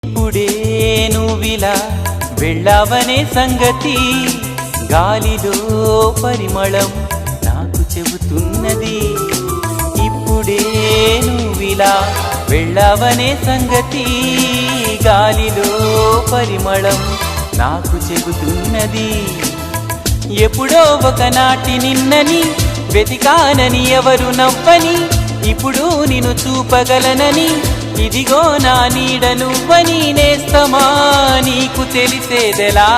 ఇప్పుడే నువ్విలా వెళ్ళావనే సంగతి గాలిలో పరిమళం నాకు చెబుతున్నది. ఇప్పుడే నువ్విలా వెళ్ళావనే సంగతి గాలిలో పరిమళం నాకు చెబుతున్నది. ఎప్పుడో ఒకనాటి నిన్నని వెతికానని ఎవరు నవ్వని, ఇప్పుడు నిన్ను చూపగలనని ఇదిగో నా నీడ నువ్వని నేస్తమా నీకు తెలిసేదెలా.